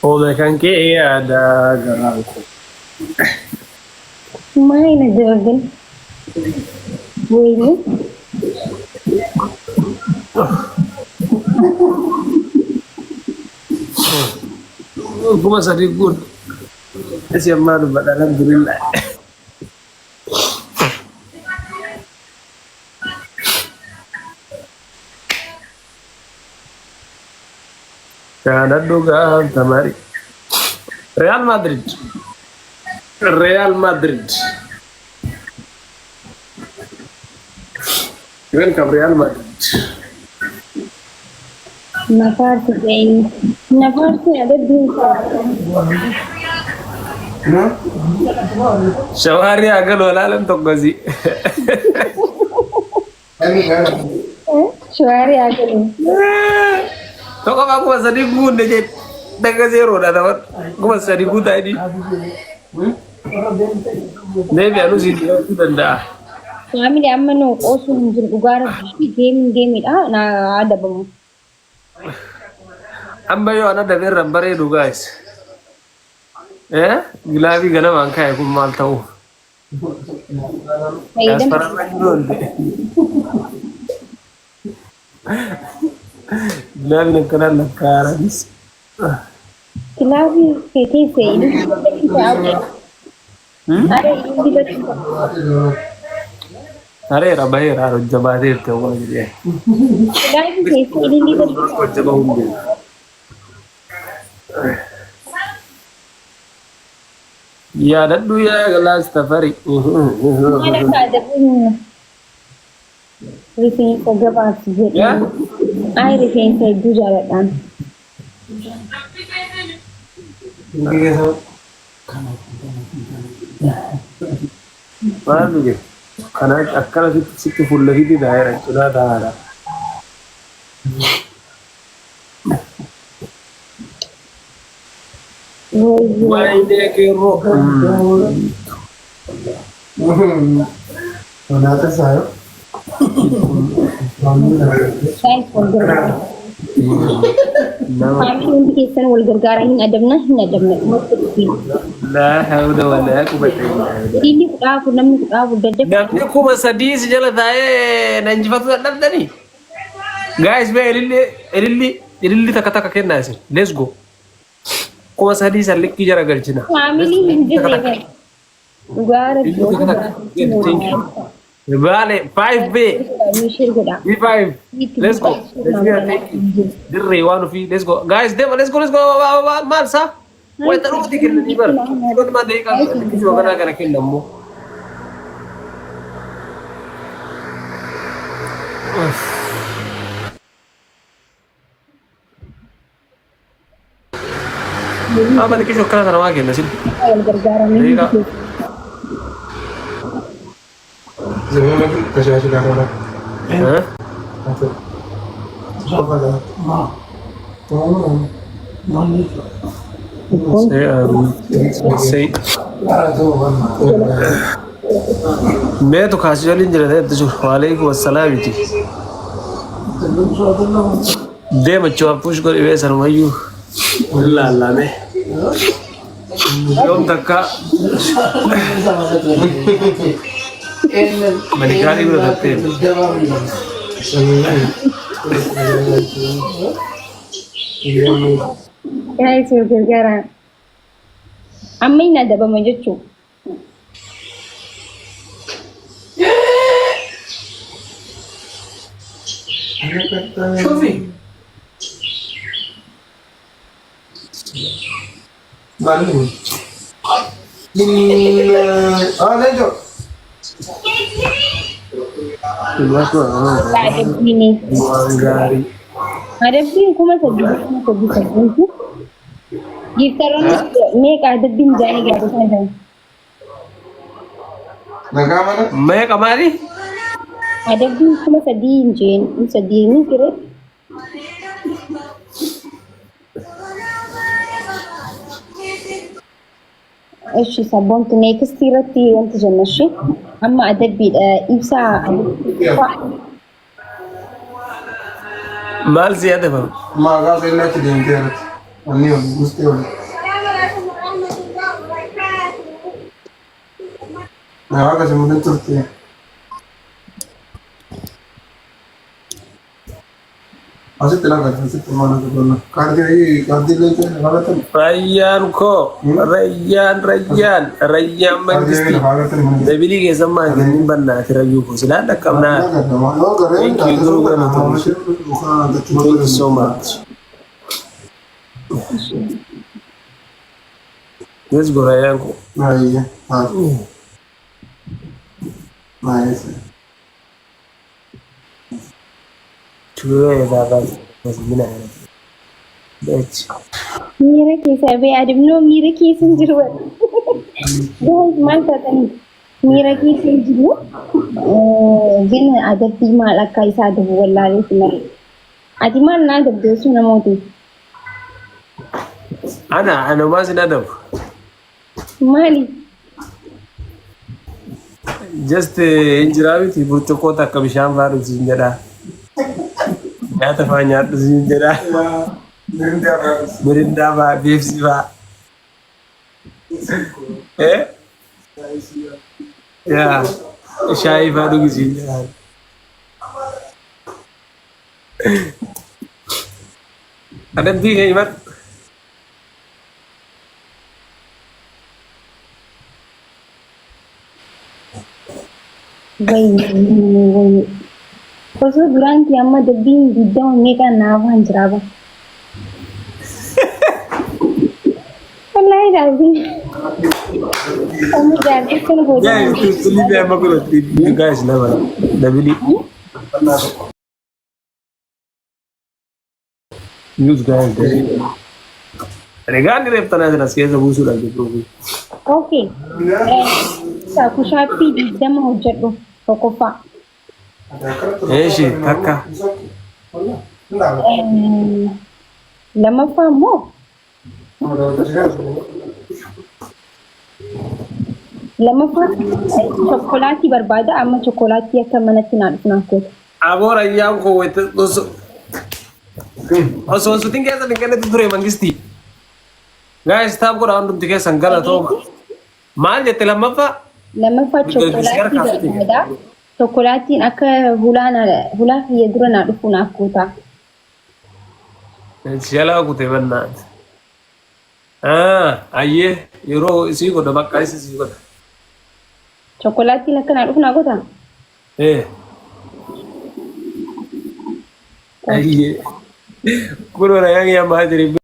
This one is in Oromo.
Ome kan ke ada garangku. Main aja Organ. Gue ini. Gue masa ribut. Siapa lu pada alhamdulillah. Kada duga tamari. Real Madrid. Real Madrid. Welcome Real Madrid. Nafar sih ada di. Shawari agal wala lam togazi. Shawari agal. Toko aku masa digun deh daga zero dah dapat. Aku masa digun tadi. Maybe anu sih dia sudah dah. Kami dia amano osu mungkin ugar game itu nah ada bang. Ambayo ana da berran bare du guys. Gilabi gana man kai kun mal taw. Idan Gilabi nan kana nakara bis. Gilabi kete sai ini. Are rabai raro jabade te wala gidi. Gilabi kete ini Ko jaba hunde. Ya daddu ya galas tafari. ada pun rifin ko gaba su je. Ya? Ai rifin sai gujara dan. Mana dulu? Karena akal situ full lagi di daerah sudah ada. Wah ini kero. Sonata saya. Sai ko gaba. Kami untuk kisan wal gargarahin adamna La hawla wala quwwata illa billah. ini aku namu aku dadda Namni kuma sadis jala tae nanjifatu dabdani. Guys be ililli takataka kenna sin. Let's go. Kuma sadis aliki jara galchina. family hindi ugar Thank you. Vale, 5B. mishir gada B5. Let's go. Let's get it. Dirre one of you. Let's go. Guys, let's go. Man, sa. Wait, taruh tiket ni bar. Kau tu mana ikan? Kisi wakana kana kin namu. Apa ni kisi wakana kana wagi nasil? wal gargarahin Iya. Jangan lagi kasih hasil apa? Hah? Apa dah? Say. Ada मैं तो खासी वाली इंजन है तो वालेकुम अस्सलाम जी दे बच्चों आप पुश कर वे सरमायू अल्लाह अल्लाह ने यौम तक का मनिकारी को रखते हैं kai su gargara amma ina da ba mu jiccu شوفي Malu. Ini lanjut. Keluar tuh ba da ne Mangari Adabin kuma sabbi ko bisa ku. Giftaron me ka adabin jani ga kusan. Nagamana? मैं Kumari Adabin kuma sadin jen, sadin kire. ايش صابون تنيك ستيرتي وانت جنشي اما ادبي ابسا Maal si yaada fa'a? Maqaa seenaa itti deemtee irratti. Wanni oli gustee oli. Naa akka simuudin turte. Asitti laga asitti mana keenya. Kaartii leetee laga Rayyaan koo rayyaan mangisti dabilii keessammaa hin bannaati rayyuu koo silaa dhaqqabnaa. Thank you so much. Let's go rayyaan koo. Ayya. Nice. Cuy dapat masih gina ya. Bech. Mira keessa bee adimnoo miira keessa hin jiru. Guys maal taatanii miira keessa hin jiru. Gana adabbii maal akka isaa adabu wallaalee filame. Ati maal naa adabdeessu namooti? Ana masih adab. Maali? Just injiraawiti burcuqqoo takka bishaan fa'aa dhugsiin jedha. Nyaata fa'aa nyaadhusiin jedha. Mirindaa fa'aa beefsi fa'aa. Yaa shaayii fa'aa dhugsiin jedha. Adabbii kee himadhu. Wayii osoo duraanti amma dabbiin guddaa meeqaan naaf hanjiraaba. Wallahi daawwiin amma jaartisan booda. Guys, tulli amma godhatti guys nama dabili. News guys. Regaan reeftanaa jiras keessa buusuudhaan jiru. Okay. Kushaapii digdama hojjedhu tokkoffaa. Eeshi takka. Lammaffaa immoo chokkolaatii barbaada amma chokkolaatii akka manatti naa dhufu naaf goote. Aboora ayyaan koo osoo suutiin keessa dinqanetti ture mangistii. Guys taap godha hundumti keessan galatooma. Maal jette lammaffaa? Lammaffaa chokkolaatii barbaada. Chokkolaatiin akka hulaa kiyya dura naa dhufu naaf goota. Shalaa kutee bannaati. Ayyee yeroo isii godha bakka isii godha. Chokkolaatiin akka naa dhufu naa goota? Ayyee. Kun warra yang maa jiru.